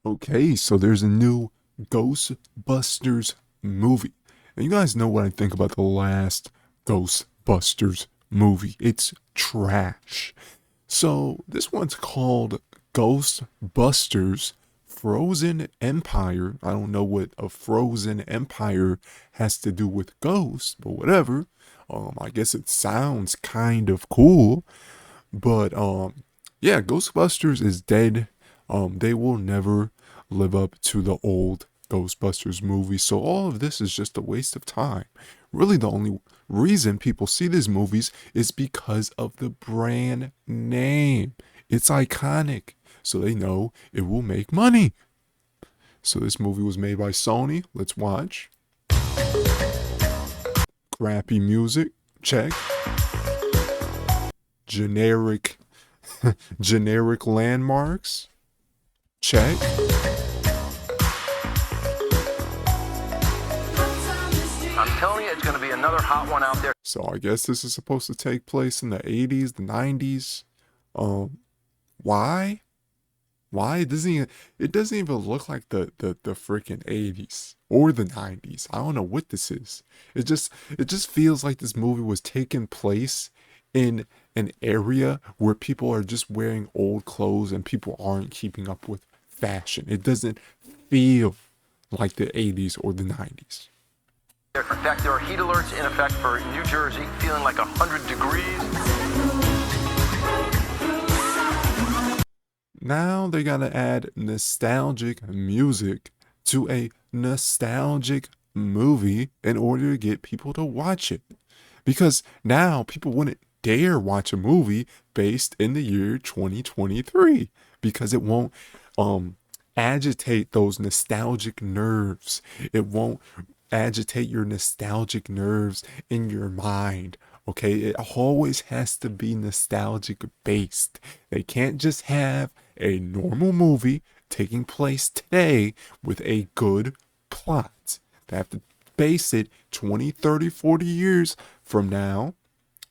Okay, so there's a new Ghostbusters movie. And you guys know what I think about the last Ghostbusters movie. It's trash. So this one's called Ghostbusters Frozen Empire. I don't know what a frozen empire has to do with ghosts, but whatever. I guess it sounds kind of cool. But yeah, Ghostbusters is dead. They will never live up to the old Ghostbusters movie. So all of this is just a waste of time. Really, the only reason people see these movies is because of the brand name. It's iconic, so they know it will make money. So this movie was made by Sony. Let's watch. Crappy music, check. Generic generic landmarks, check. I'm telling you, it's going to be another hot one out there. So I guess this is supposed to take place in the 80s, the 90s. Why? Why? It doesn't even look like the freaking 80s or the 90s. I don't know what this is. It just feels like this movie was taking place in an area where people are just wearing old clothes and people aren't keeping up with fashion. It doesn't feel like the 80s or the 90s. In fact, there are heat alerts in effect for New Jersey, feeling like 100 degrees. Now they gotta add nostalgic music to a nostalgic movie in order to get people to watch it. Because now people wouldn't dare watch a movie based in the year 2023 because it won't agitate those nostalgic nerves. It won't agitate your nostalgic nerves in your mind. Okay, it always has to be nostalgic based. They can't just have a normal movie taking place today with a good plot. They have to base it 20, 30, 40 years from now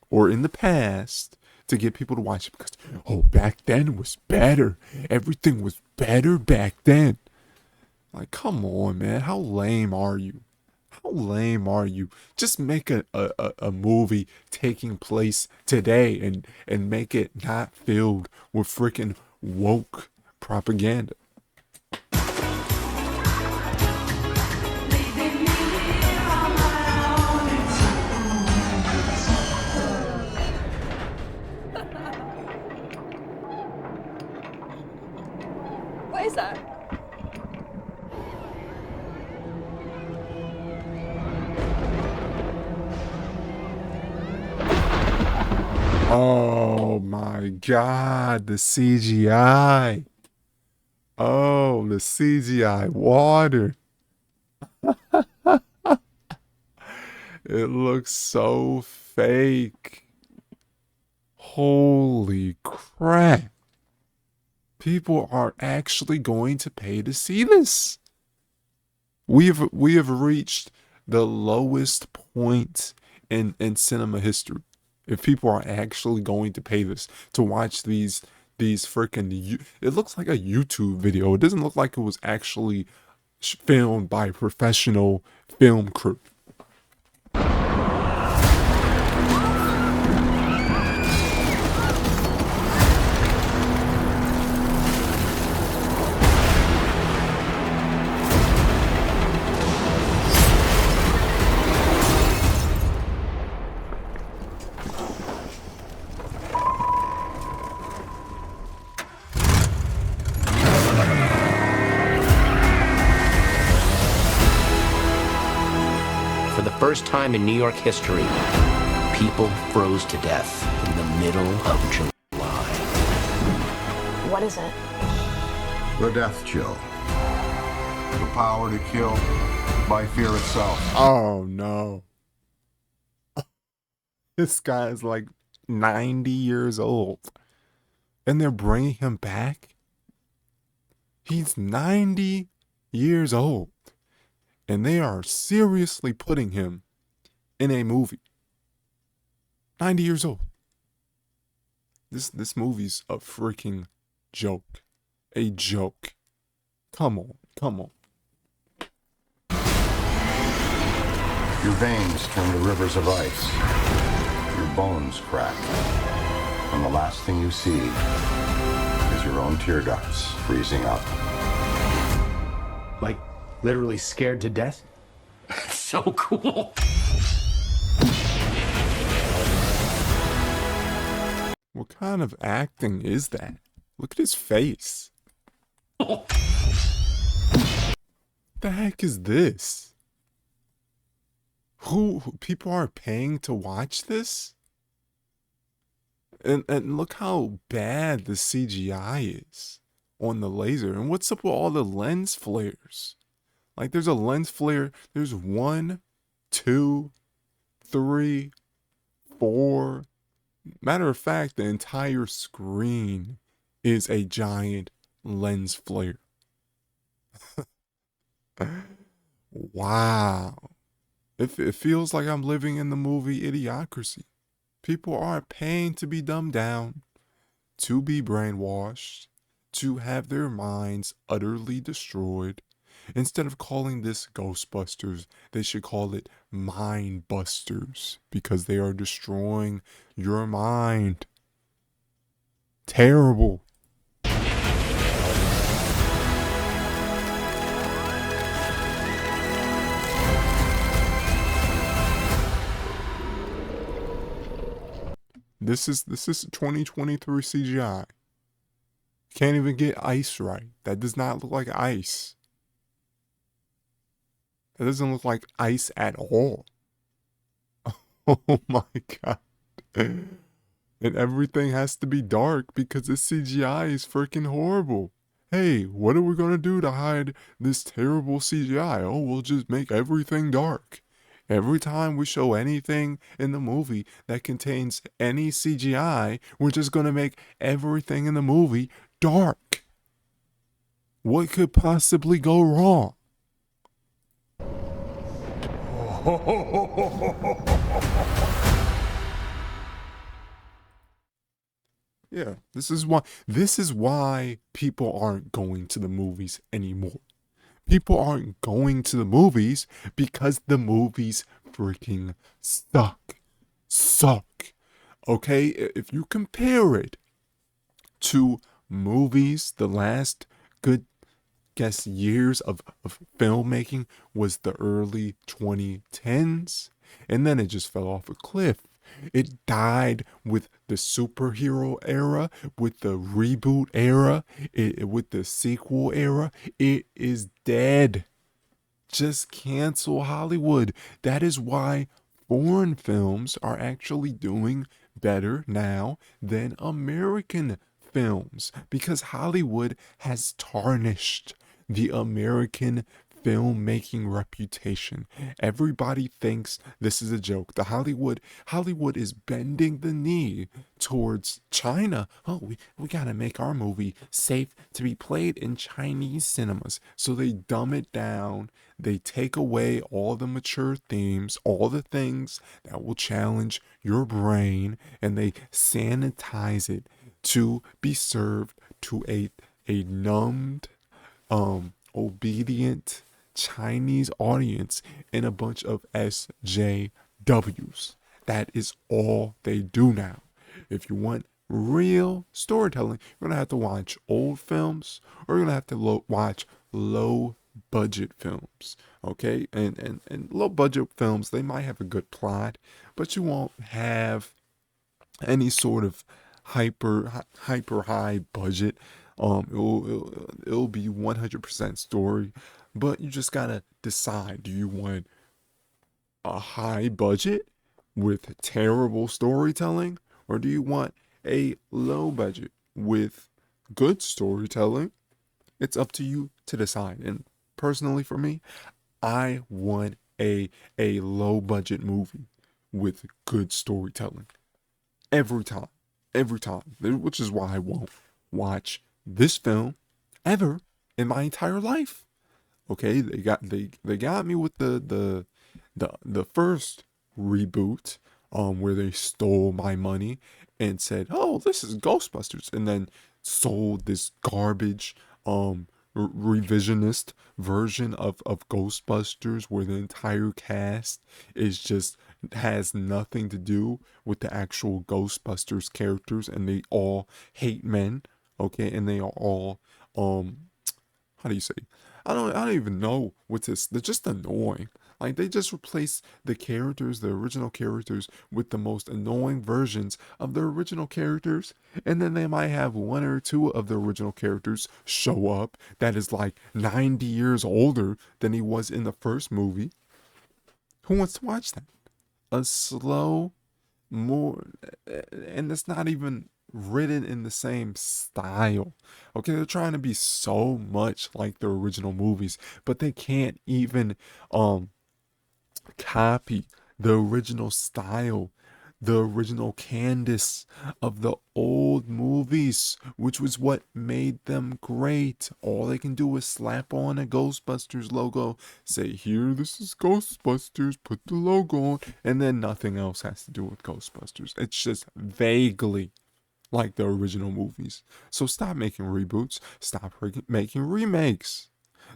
or in the past to get people to watch it because, oh, back then was better. Everything was better back then. Like, come on, man. How lame are you? How lame are you? Just make a movie taking place today and make it not filled with freaking woke propaganda. What is that? Oh my God, the CGI. Oh, the CGI water. It looks so fake. Holy crap. People are actually going to pay to see this. We have reached the lowest point in cinema history. If people are actually going to pay this to watch these freaking, it looks like a YouTube video. It doesn't look like it was actually filmed by a professional film crew. For the first time in New York history, people froze to death in the middle of July. What is it? The death chill. The power to kill by fear itself. Oh no. This guy is like 90 years old. And they're bringing him back? He's 90 years old. And they are seriously putting him in a movie. 90 years old. This movie's a freaking joke. A joke. Come on, come on. Your veins turn to rivers of ice. Your bones crack. And the last thing you see is your own tear ducts freezing up. Like, literally scared to death? So cool. What kind of acting is that? Look at his face. The heck is this? Who people are paying to watch this? And look how bad the CGI is on the laser. And what's up with all the lens flares? Like there's a lens flare. There's 1, 2, 3, 4. Matter of fact, the entire screen is a giant lens flare. Wow. It feels like I'm living in the movie Idiocracy. People are paying to be dumbed down, to be brainwashed, to have their minds utterly destroyed. Instead of calling this Ghostbusters, they should call it Mind Busters because they are destroying your mind. Terrible. This is 2023 CGI. Can't even get ice right. That does not look like ice. That doesn't look like ice at all. Oh my god. And everything has to be dark because the CGI is freaking horrible. Hey, what are we gonna do to hide this terrible CGI? Oh, we'll just make everything dark. Every time we show anything in the movie that contains any CGI, we're just gonna make everything in the movie dark. What could possibly go wrong? Yeah, this is why people aren't going to the movies anymore. People aren't going to the movies because the movies freaking suck. Okay, if you compare it to movies, the last good years of filmmaking was the early 2010s, and then it just fell off a cliff. It died with the superhero era, with the reboot era, with the sequel era. It is dead. Just cancel Hollywood. That is why foreign films are actually doing better now than American films, because Hollywood has tarnished the American filmmaking reputation. Everybody thinks this is a joke. The Hollywood is bending the knee towards China. Oh, we gotta make our movie safe to be played in Chinese cinemas. So they dumb it down. They take away all the mature themes, all the things that will challenge your brain, and they sanitize it to be served to a numbed, obedient Chinese audience and a bunch of SJWs. That is all they do now. If you want real storytelling, you're gonna have to watch old films, or you're gonna have to watch low budget films. Okay, and low budget films, they might have a good plot, but you won't have any sort of hyper high budget. It'll be 100% story, but you just gotta decide: do you want a high budget with terrible storytelling, or do you want a low budget with good storytelling? It's up to you to decide. And personally, for me, I want a low budget movie with good storytelling every time, which is why I won't watch this film ever in my entire life. Okay, they got me with the first reboot, where they stole my money and said, "Oh, this is Ghostbusters," and then sold this garbage revisionist version of Ghostbusters where the entire cast is just has nothing to do with the actual Ghostbusters characters, and they all hate men, okay, and they are all how do you say? I don't even know what this. They're just annoying. Like they just replace the characters, the original characters, with the most annoying versions of the original characters, and then they might have one or two of the original characters show up that is like 90 years older than he was in the first movie. Who wants to watch that? A slow, more, and it's not even written in the same style. Okay, they're trying to be so much like the original movies, but they can't even copy the original style, the original Candace of the old movies, which was what made them great. All they can do is slap on a Ghostbusters logo, say, here, this is Ghostbusters, put the logo on, and then nothing else has to do with Ghostbusters. It's just vaguely like the original movies. So stop making reboots, stop making remakes,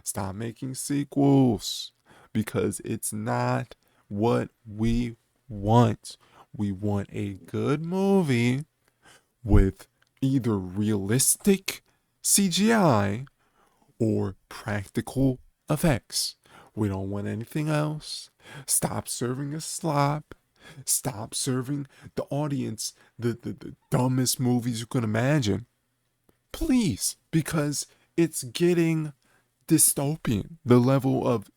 stop making sequels, because it's not what we want. We want a good movie with either realistic CGI or practical effects. We don't want anything else. Stop serving us slop. Stop serving the audience the dumbest movies you can imagine. Please, because it's getting dystopian. The level of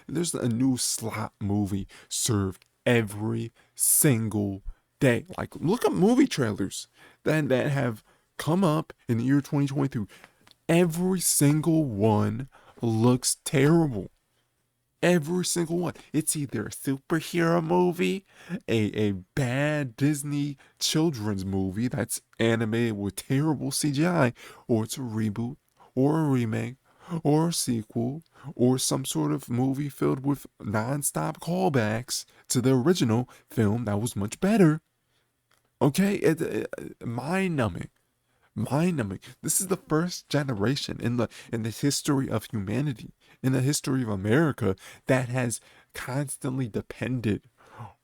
there's a new slop movie served every single day. Like, look at movie trailers that have come up in the year 2023. Every single one looks terrible. Every single one. It's either a superhero movie, a bad Disney children's movie that's animated with terrible CGI, or it's a reboot, or a remake, or a sequel, or some sort of movie filled with non-stop callbacks to the original film that was much better. Okay, mind-numbing. Mind-numbing. This is the first generation in the history of humanity, in the history of America, that has constantly depended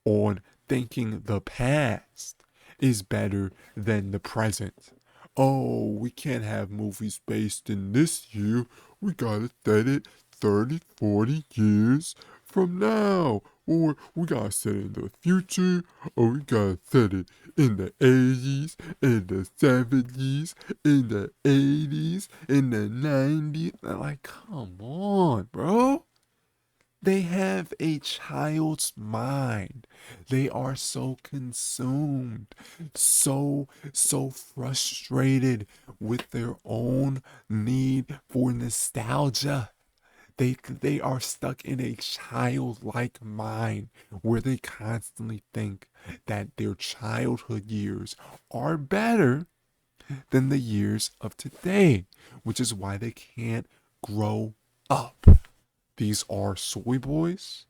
on thinking the past is better than the present. Oh, we can't have movies based in this year. We gotta set it 30, 40 years from now. Or we gotta set it in the future. Or we gotta set it in the 80s, in the 70s, in the 80s, in the 90s. Like, come on, bro. They have a child's mind. They are so consumed, so frustrated with their own need for nostalgia. They are stuck in a childlike mind where they constantly think that their childhood years are better than the years of today, which is why they can't grow up. These are soy boys.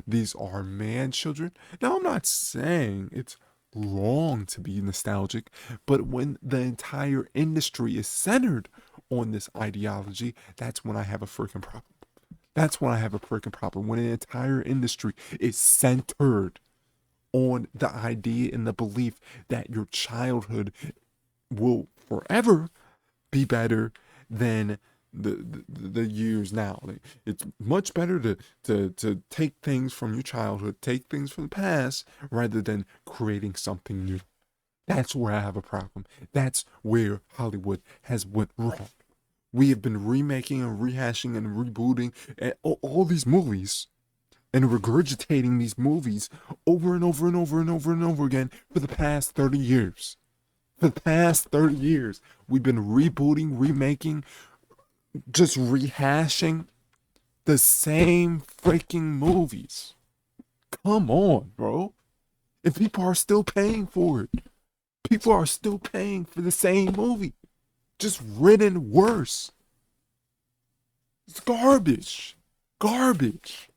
These are man children. Now, I'm not saying it's wrong to be nostalgic, but when the entire industry is centered on this ideology, that's when I have a freaking problem. That's when I have a freaking problem. When an entire industry is centered on the idea and the belief that your childhood will forever be better than the years now. It's much better to take things from your childhood, take things from the past, rather than creating something new. That's where I have a problem. That's where Hollywood has went wrong. We have been remaking and rehashing and rebooting all these movies and regurgitating these movies over and over and over and over and over again for the past 30 years. For the past 30 years, we've been rebooting, remaking, just rehashing the same freaking movies. Come on, bro. And people are still paying for it. People are still paying for the same movie, just written worse. It's garbage. Garbage.